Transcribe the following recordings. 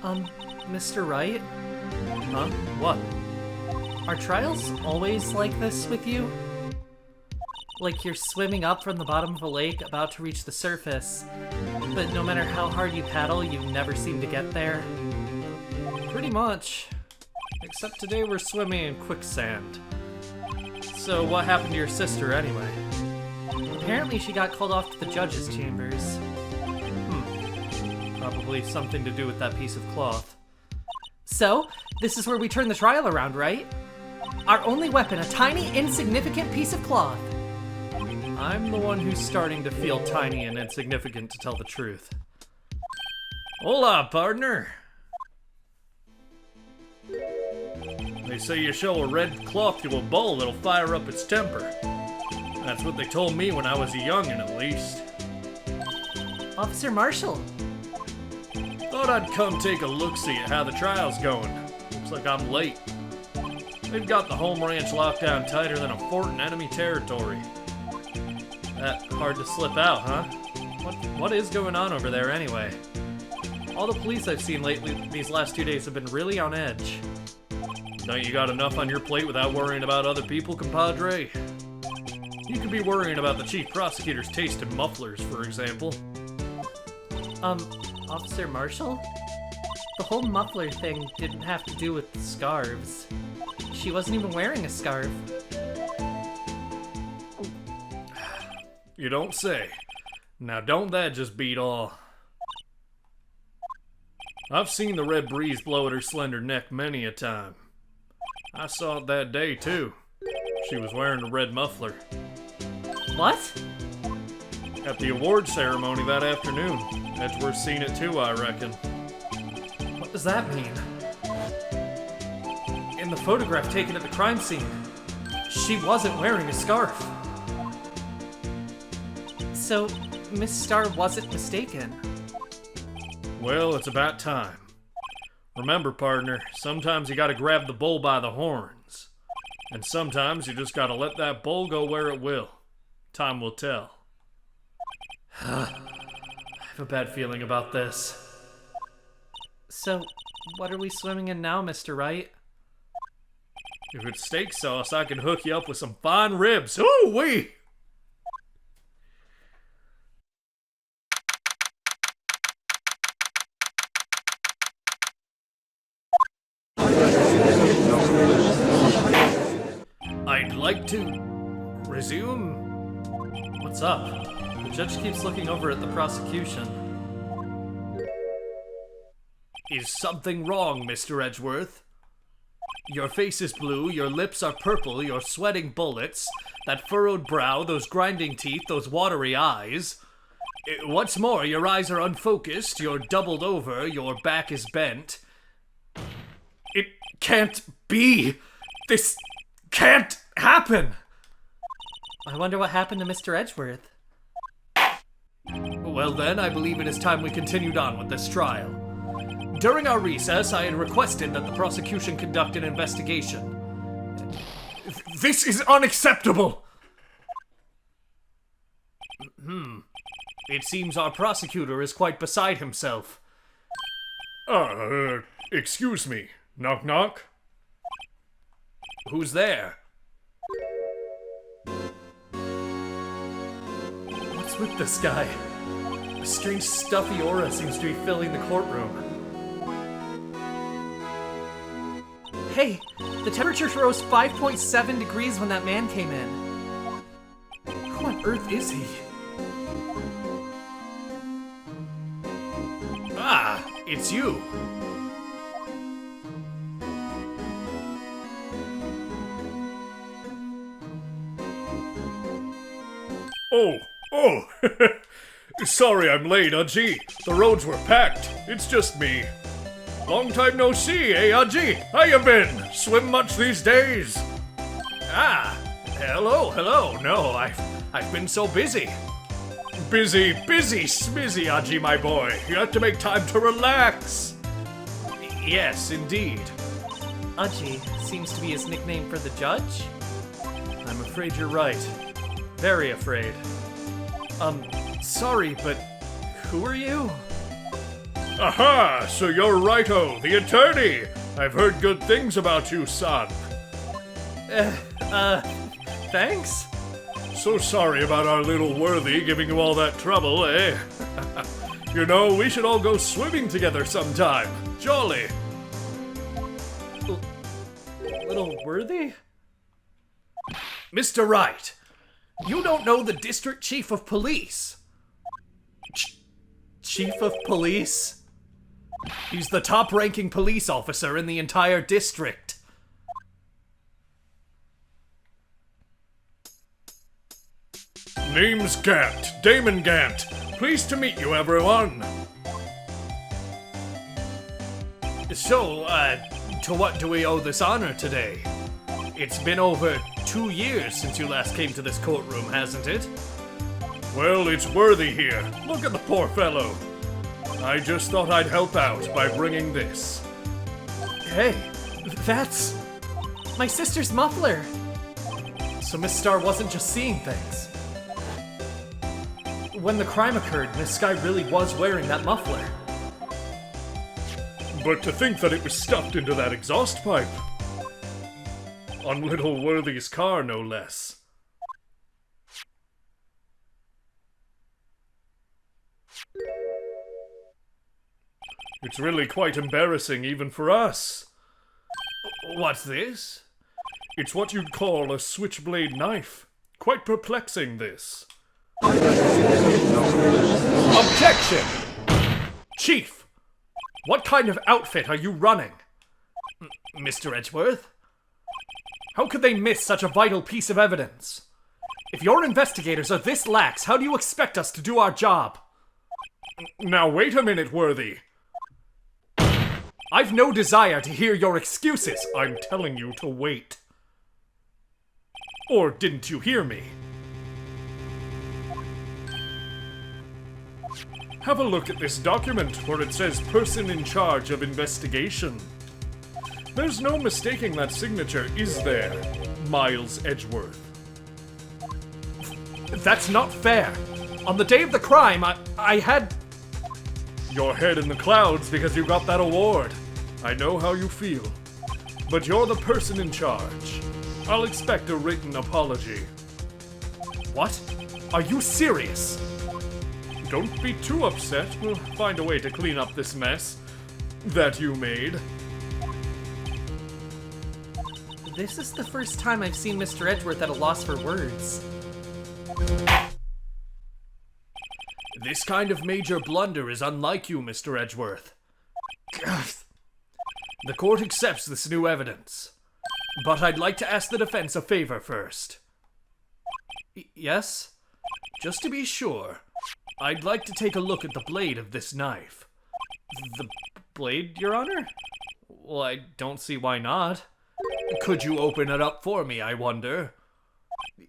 Mr. Wright? Huh? What? Are trials always like this with you? Like you're swimming up from the bottom of a lake, about to reach the surface, but no matter how hard you paddle, you never seem to get there? Pretty much. Except today we're swimming in quicksand. So what happened to your sister anyway? Apparently she got called off to the judge's chambers. Probably something to do with that piece of cloth. So, this is where we turn the trial around, right? Our only weapon, a tiny, insignificant piece of cloth. I'm the one who's starting to feel tiny and insignificant, to tell the truth. Hola, partner! They say you show a red cloth to a bull, it'll fire up its temper. That's what they told me when I was a youngin', at least. Officer Marshall. Thought I'd come take a look-see at how the trial's going. Looks like I'm late. They've got the home ranch locked down tighter than a fort in enemy territory. That hard to slip out, huh? What is going on over there anyway? All the police I've seen lately these last 2 days have been really on edge. Don't you got enough on your plate without worrying about other people, compadre? You could be worrying about the chief prosecutor's taste in mufflers, for example. Officer Marshall? The whole muffler thing didn't have to do with the scarves. She wasn't even wearing a scarf. You don't say. Now don't that just beat all? I've seen the red breeze blow at her slender neck many a time. I saw it that day too. She was wearing a red muffler. What? At the award ceremony that afternoon. Edgeworth seen it too, I reckon. What does that mean? In the photograph taken at the crime scene, she wasn't wearing a scarf. So, Miss Starr wasn't mistaken. Well, it's about time. Remember, partner, sometimes you gotta grab the bull by the horns. And sometimes you just gotta let that bull go where it will. Time will tell. I have a bad feeling about this. So, what are we swimming in now, Mr. Wright? If it's steak sauce, I can hook you up with some fine ribs. Ooh-wee! I'd like to resume. What's up? The judge keeps looking over at the prosecution. Is something wrong, Mr. Edgeworth? Your face is blue, your lips are purple, you're sweating bullets, that furrowed brow, those grinding teeth, those watery eyes. What's more, your eyes are unfocused, you're doubled over, your back is bent. It can't be! This can't happen! I wonder what happened to Mr. Edgeworth. Well then, I believe it is time we continued on with this trial. During our recess, I had requested that the prosecution conduct an investigation. This is unacceptable! It seems our prosecutor is quite beside himself. Excuse me. Knock knock? Who's there? What's with this guy? A strange stuffy aura seems to be filling the courtroom. Hey, the temperature rose 5.7 degrees when that man came in. Who on earth is he? Ah, it's you. Oh, sorry I'm late, Aji. The roads were packed. It's just me. Long time no see, eh, Aji? How you been? Swim much these days? Ah, hello. No, I've been so busy. Busy, smizzy, Aji, my boy. You have to make time to relax. Yes, indeed. Aji seems to be his nickname for the judge? I'm afraid you're right. Very afraid. Sorry, but who are you? Aha! So you're Righto, the attorney! I've heard good things about you, son. Thanks? So sorry about our little Worthy giving you all that trouble, eh? You know, we should all go swimming together sometime. Jolly. Little Worthy? Mr. Wright, you don't know the district chief of police. Chief of police? He's the top-ranking police officer in the entire district. Name's Gant, Damon Gant. Pleased to meet you, everyone. So, to what do we owe this honor today? It's been over 2 years since you last came to this courtroom, hasn't it? Well, it's Worthy here. Look at the poor fellow. I just thought I'd help out by bringing this. Hey, that's my sister's muffler. So Miss Star wasn't just seeing things. When the crime occurred, Miss Sky really was wearing that muffler. But to think that it was stuffed into that exhaust pipe. On little Worthy's car, no less. It's really quite embarrassing even for us. What's this? It's what you'd call a switchblade knife. Quite perplexing, this. Objection! Chief, what kind of outfit are you running? Mr. Edgeworth? How could they miss such a vital piece of evidence? If your investigators are this lax, how do you expect us to do our job? Now wait a minute, Worthy. I've no desire to hear your excuses. I'm telling you to wait. Or didn't you hear me? Have a look at this document where it says person in charge of investigation. There's no mistaking that signature, is there, Miles Edgeworth? That's not fair. On the day of the crime, I had... Your head in the clouds because you got that award. I know how you feel. But you're the person in charge. I'll expect a written apology. What? Are you serious? Don't be too upset. We'll find a way to clean up this mess that you made. This is the first time I've seen Mr. Edgeworth at a loss for words. This kind of major blunder is unlike you, Mr. Edgeworth. The court accepts this new evidence. But I'd like to ask the defense a favor first. Yes? Just to be sure, I'd like to take a look at the blade of this knife. The blade, Your Honor? Well, I don't see why not. Could you open it up for me, I wonder?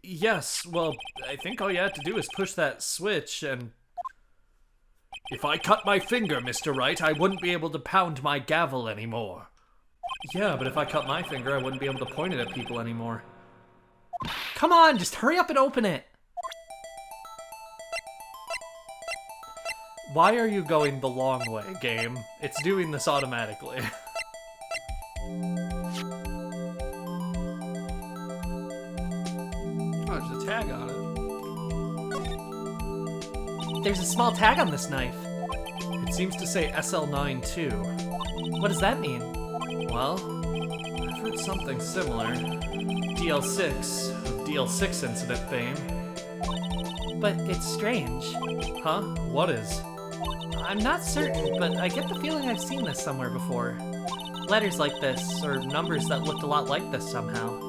Yes, well, I think all you have to do is push that switch and... If I cut my finger, Mr. Wright, I wouldn't be able to pound my gavel anymore. Yeah, but if I cut my finger, I wouldn't be able to point it at people anymore. Come on, just hurry up and open it! Why are you going the long way, game? It's doing this automatically. Oh, there's a tag on it. There's a small tag on this knife. It seems to say SL9 too. What does that mean? Well, I've heard something similar. DL6, of DL6 incident fame. But it's strange. Huh? What is? I'm not certain, but I get the feeling I've seen this somewhere before. Letters like this, or numbers that looked a lot like this somehow.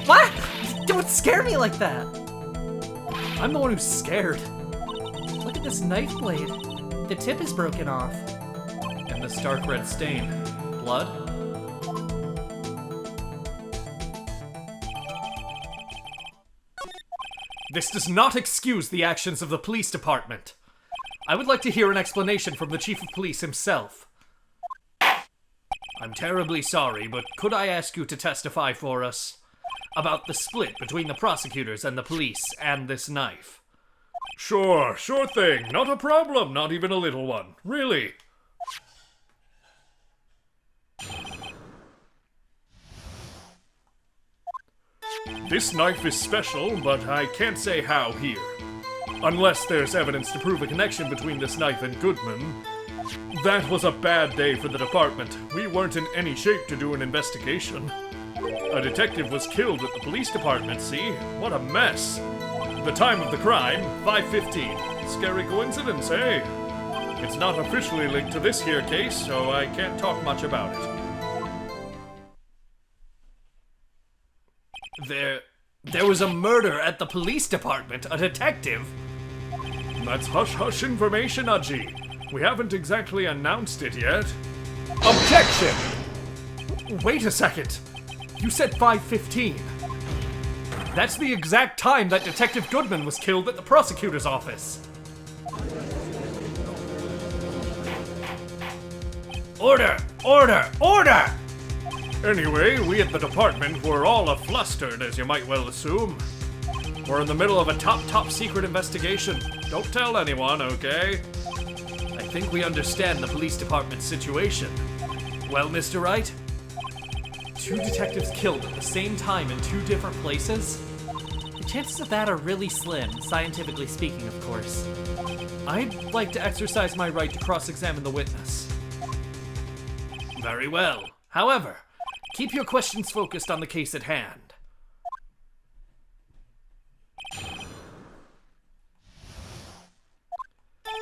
What? Don't scare me like that! I'm the one who's scared. Look at this knife blade. The tip is broken off. And this dark red stain. Blood? This does not excuse the actions of the police department. I would like to hear an explanation from the chief of police himself. I'm terribly sorry, but could I ask you to testify for us about the split between the prosecutors and the police and this knife? Sure thing. Not a problem, not even a little one. Really. This knife is special, but I can't say how here. Unless there's evidence to prove a connection between this knife and Goodman. That was a bad day for the department. We weren't in any shape to do an investigation. A detective was killed at the police department, see? What a mess. The time of the crime, 5:15. Scary coincidence, eh? It's not officially linked to this here case, so I can't talk much about it. There was a murder at the police department. A detective? That's hush-hush information, Aji. We haven't exactly announced it yet. Objection! Wait a second. You said 5:15. That's the exact time that Detective Goodman was killed at the prosecutor's office. Order! Order! Order! Anyway, we at the department were all a-flustered, as you might well assume. We're in the middle of a top secret investigation. Don't tell anyone, okay? I think we understand the police department's situation. Well, Mr. Wright? 2 detectives killed at the same time in 2 different places? The chances of that are really slim, scientifically speaking, of course. I'd like to exercise my right to cross-examine the witness. Very well. However, keep your questions focused on the case at hand.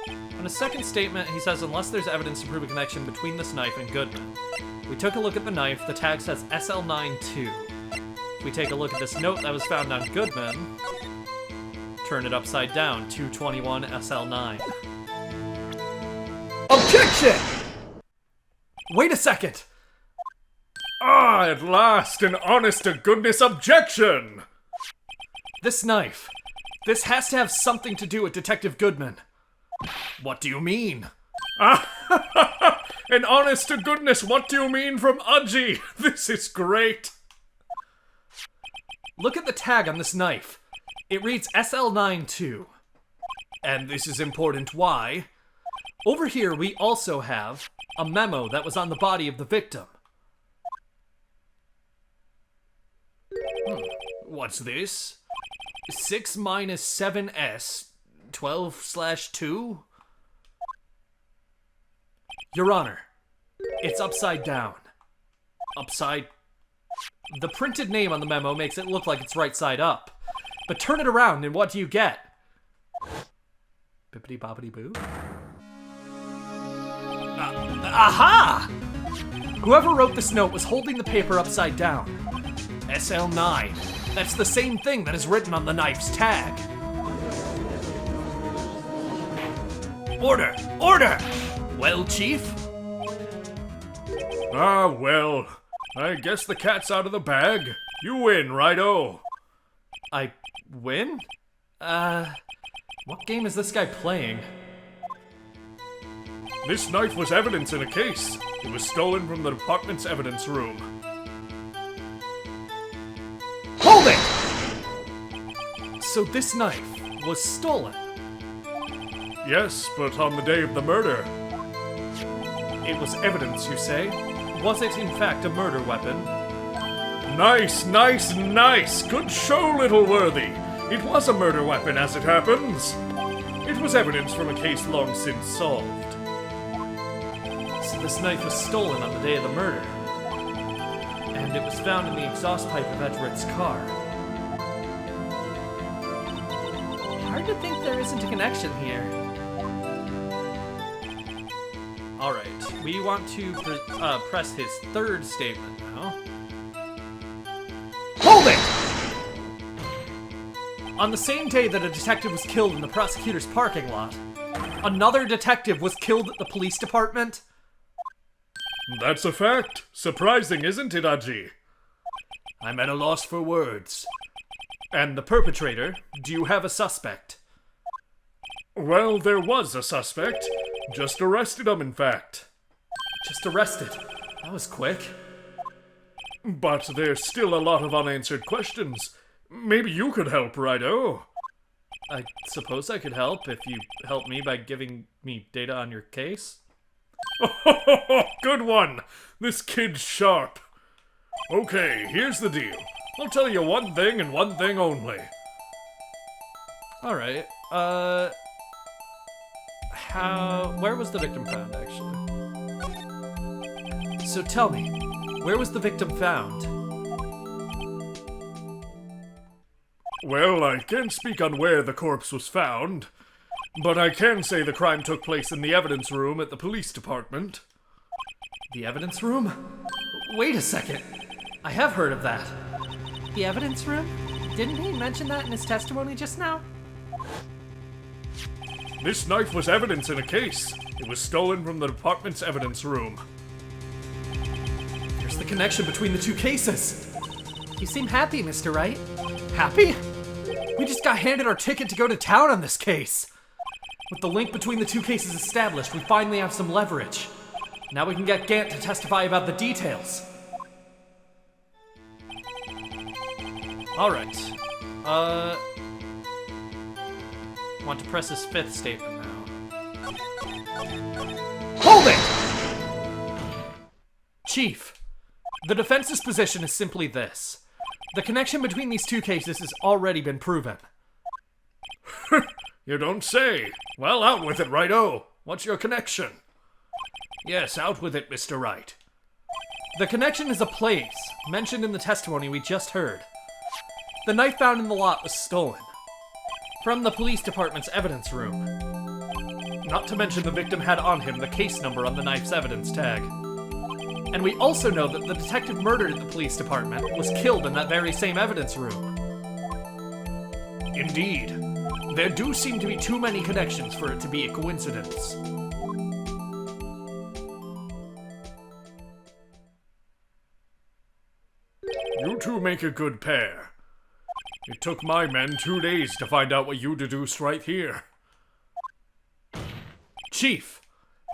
In a second statement, he says unless there's evidence to prove a connection between this knife and Goodman. We took a look at the knife, the tag says SL92. If we take a look at this note that was found on Goodman, turn it upside down, 221 SL9. Objection! Wait a second! Ah, at last, an honest-to-goodness objection! This knife. This has to have something to do with Detective Goodman. What do you mean? An honest-to-goodness what do you mean from Aji? This is great! Look at the tag on this knife. It reads SL92. And this is important. Why? Over here, we also have a memo that was on the body of the victim. What's this? 6 minus 7s, 12/2? Your Honor, it's upside down. The printed name on the memo makes it look like it's right side up. But turn it around and what do you get? Bippity boppity boo? Aha! Whoever wrote this note was holding the paper upside down. SL9. That's the same thing that is written on the knife's tag. Order! Order! Well, Chief? Ah, well. I guess the cat's out of the bag. You win, righto. I win? What game is this guy playing? This knife was evidence in a case. It was stolen from the department's evidence room. Hold it! So this knife was stolen? Yes, but on the day of the murder. It was evidence, you say? Was it in fact a murder weapon? Nice, nice, nice! Good show, little worthy! It was a murder weapon, as it happens. It was evidence from a case long since solved. So this knife was stolen on the day of the murder. And it was found in the exhaust pipe of Edward's car. Hard to think there isn't a connection here. Alright, we want to press his third statement now. Hold it! On the same day that a detective was killed in the prosecutor's parking lot, another detective was killed at the police department? That's a fact. Surprising, isn't it, Aji? I'm at a loss for words. And the perpetrator, do you have a suspect? Well, there was a suspect. Just arrested him, in fact. Just arrested? That was quick. But there's still a lot of unanswered questions. Maybe you could help, righto? I suppose I could help if you help me by giving me data on your case. Good one! This kid's sharp. Okay, here's the deal. I'll tell you one thing and one thing only. Alright, where was the victim found, actually? So tell me, where was the victim found? Well, I can't speak on where the corpse was found, but I can say the crime took place in the evidence room at the police department. The evidence room? Wait a second. I have heard of that. The evidence room? Didn't he mention that in his testimony just now? This knife was evidence in a case. It was stolen from the department's evidence room. There's the connection between the two cases. You seem happy, Mr. Wright. Happy? We just got handed our ticket to go to town on this case. With the link between the two cases established, we finally have some leverage. Now we can get Gant to testify about the details. Alright. Want to press his fifth statement now. Hold it! Chief, the defense's position is simply this. The connection between these two cases has already been proven. You don't say. Well, out with it, Righto. What's your connection? Yes, out with it, Mr. Wright. The connection is a place mentioned in the testimony we just heard. The knife found in the lot was stolen from the police department's evidence room. Not to mention the victim had on him the case number on the knife's evidence tag. And we also know that the detective murdered at the police department was killed in that very same evidence room. Indeed. There do seem to be too many connections for it to be a coincidence. You two make a good pair. It took my men 2 days to find out what you deduced right here. Chief,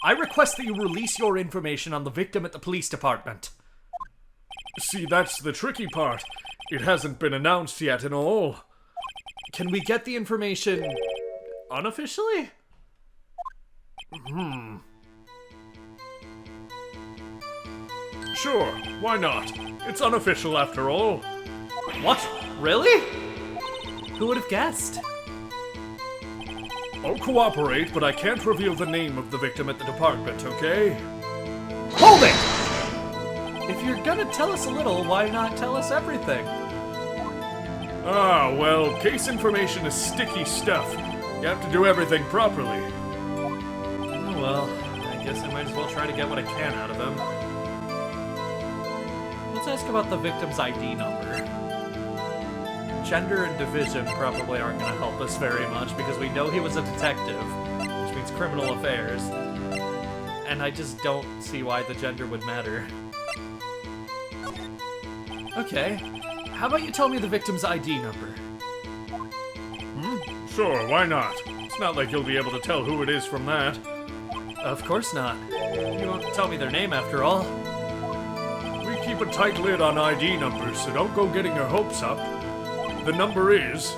I request that you release your information on the victim at the police department. See, that's the tricky part. It hasn't been announced yet and all. Can we get the information unofficially? Sure, why not? It's unofficial after all. What? Really? Who would have guessed? I'll cooperate, but I can't reveal the name of the victim at the department, okay? Hold it! If you're gonna tell us a little, why not tell us everything? Ah, well, case information is sticky stuff. You have to do everything properly. Oh, well, I guess I might as well try to get what I can out of him. Let's ask about the victim's ID number. Gender and division probably aren't going to help us very much because we know he was a detective, which means criminal affairs. And I just don't see why the gender would matter. Okay, how about you tell me the victim's ID number? Sure, why not? It's not like you'll be able to tell who it is from that. Of course not. You won't tell me their name after all. We keep a tight lid on ID numbers, so don't go getting your hopes up. The number is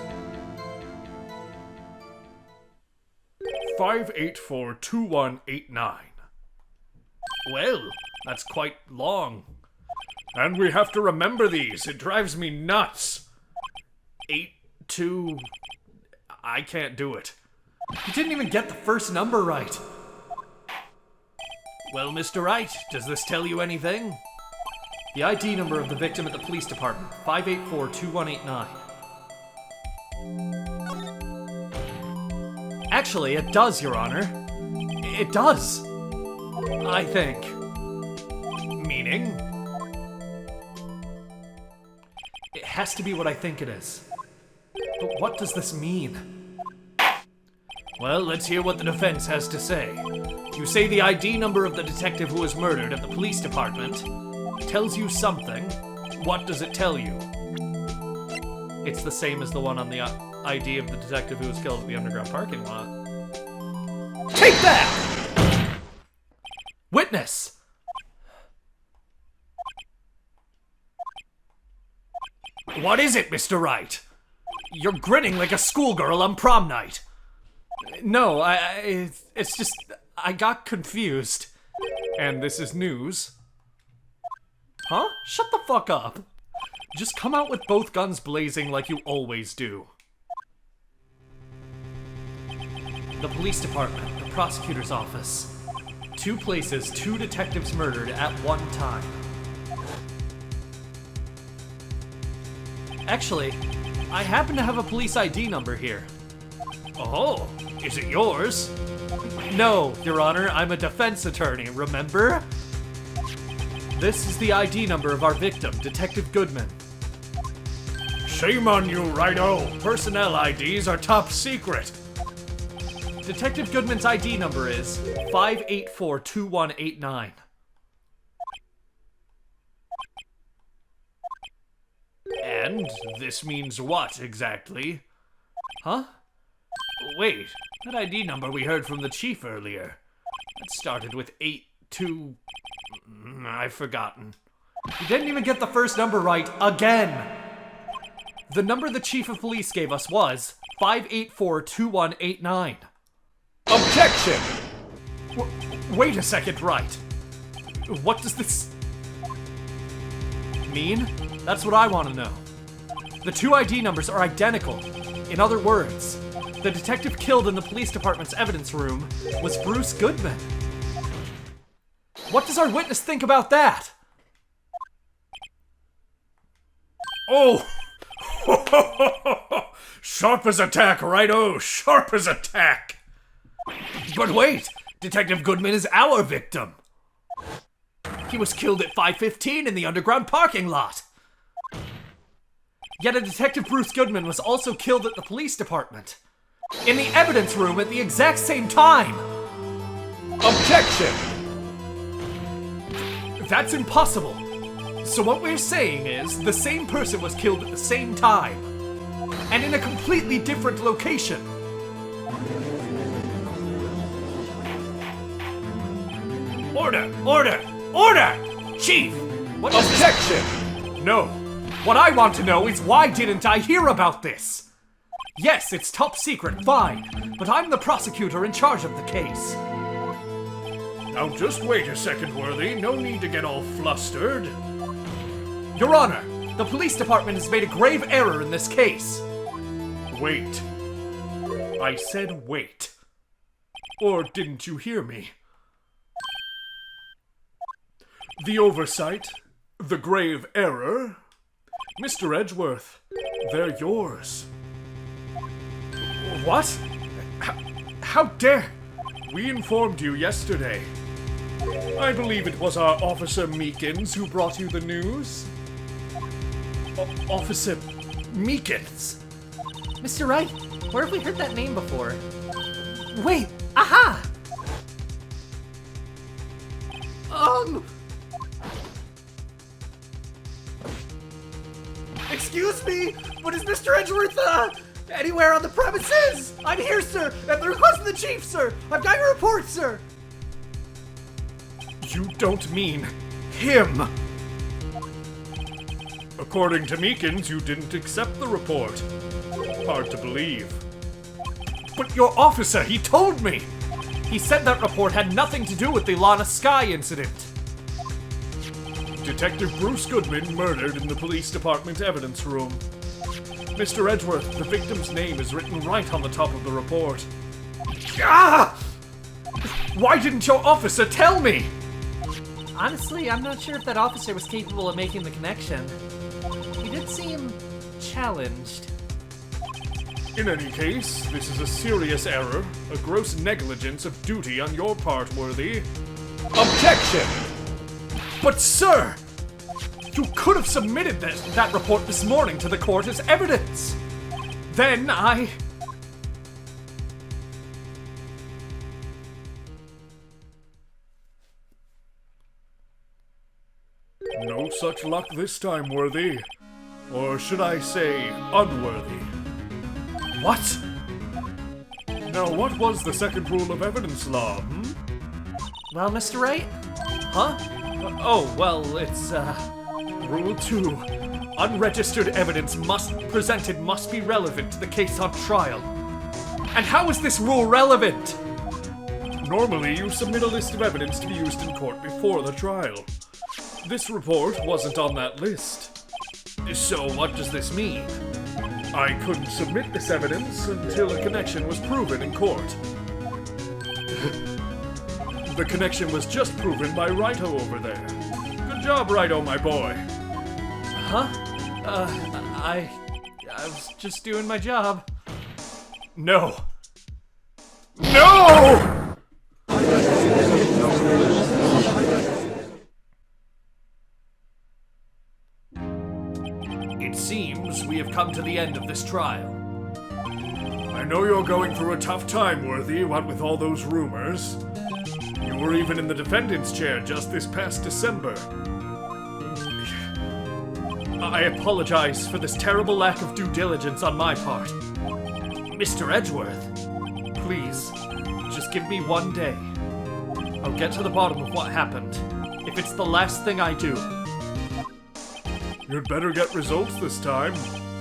5842189. Well, that's quite long. And we have to remember these. It drives me nuts. 82... I can't do it. You didn't even get the first number right. Well, Mr. Wright, does this tell you anything? The ID number of the victim at the police department, 5842189. Actually, it does, Your Honor. It does. I think. Meaning? It has to be what I think it is. But what does this mean? Well, let's hear what the defense has to say. You say the ID number of the detective who was murdered at the police department tells you something. What does it tell you? It's the same as the one on the ID of the detective who was killed at the underground parking lot. Take that! Witness! What is it, Mr. Wright? You're grinning like a schoolgirl on prom night. No, it's just, I got confused. And this is news. Huh? Shut the fuck up. Just come out with both guns blazing like you always do. The police department, the prosecutor's office. 2 places, 2 detectives murdered at one time. Actually, I happen to have a police ID number here. Oh, is it yours? No, Your Honor, I'm a defense attorney, remember? This is the ID number of our victim, Detective Goodman. Shame on you, Righto. Personnel IDs are top secret. Detective Goodman's ID number is 5842189. And this means what, exactly? Huh? Wait, that ID number we heard from the chief earlier. It started with 82... I've forgotten. You didn't even get the first number right, again! The number the chief of police gave us was 5842189. Objection! Wait a second, Wright. What does this mean? That's what I want to know. The 2 ID numbers are identical. In other words, the detective killed in the police department's evidence room was Bruce Goodman. What does our witness think about that? Oh! Sharp as a tack, Righto! Sharp as a tack! But wait! Detective Goodman is our victim! He was killed at 5:15 in the underground parking lot! Yet a Detective Bruce Goodman was also killed at the police department. In the evidence room at the exact same time! Objection! That's impossible. So what we're saying is, the same person was killed at the same time. And in a completely different location. Order! Order! Order! Chief! What is Objection! No. What I want to know is why didn't I hear about this? Yes, it's top secret, fine. But I'm the prosecutor in charge of the case. Now just wait a second, Worthy. No need to get all flustered. Your Honor, the police department has made a grave error in this case. Wait. I said wait. Or didn't you hear me? The oversight, the grave error. Mr. Edgeworth, they're yours. What? How dare? We informed you yesterday. I believe it was our Officer Meekins who brought you the news. Officer Meekins? Mr. Wright, where have we heard that name before? Wait, aha! Excuse me, but is Mr. Edgeworth, anywhere on the premises? I'm here, sir, at the request of the chief, sir. I've got your report, sir. You don't mean him. According to Meekins, you didn't accept the report. Hard to believe. But your officer, he told me! He said that report had nothing to do with the Lana Sky incident. Detective Bruce Goodman murdered in the police department evidence room. Mr. Edgeworth, the victim's name is written right on the top of the report. Ah! Why didn't your officer tell me? Honestly, I'm not sure if that officer was capable of making the connection. He did seem challenged. In any case, this is a serious error, a gross negligence of duty on your part, Worthy. Objection! But sir! You could have submitted that report this morning to the court as evidence! Then No such luck this time, Worthy. Or should I say, unworthy. What? Now, what was the second rule of evidence law, Well, Mr. Wright? Huh? Oh, well, it's, Rule 2. Unregistered evidence presented must be relevant to the case on trial. And how is this rule relevant? Normally, you submit a list of evidence to be used in court before the trial. This report wasn't on that list. So what does this mean? I couldn't submit this evidence until a connection was proven in court. The connection was just proven by Wright over there. Good job, Wright, my boy. Huh? I was just doing my job. No. No! It seems we have come to the end of this trial. I know you're going through a tough time, Worthy, what with all those rumors. You were even in the defendant's chair just this past December. I apologize for this terrible lack of due diligence on my part. Mr. Edgeworth, please, just give me one day. I'll get to the bottom of what happened, if it's the last thing I do. You'd better get results this time.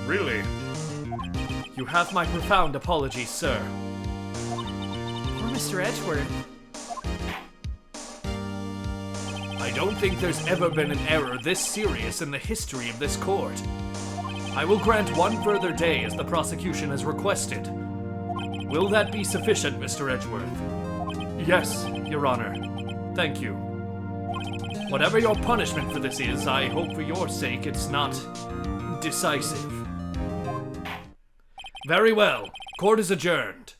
Really. You have my profound apologies, sir. Poor Mr. Edgeworth. I don't think there's ever been an error this serious in the history of this court. I will grant one further day as the prosecution has requested. Will that be sufficient, Mr. Edgeworth? Yes, Your Honor. Thank you. Whatever your punishment for this is, I hope for your sake it's not decisive. Very well. Court is adjourned.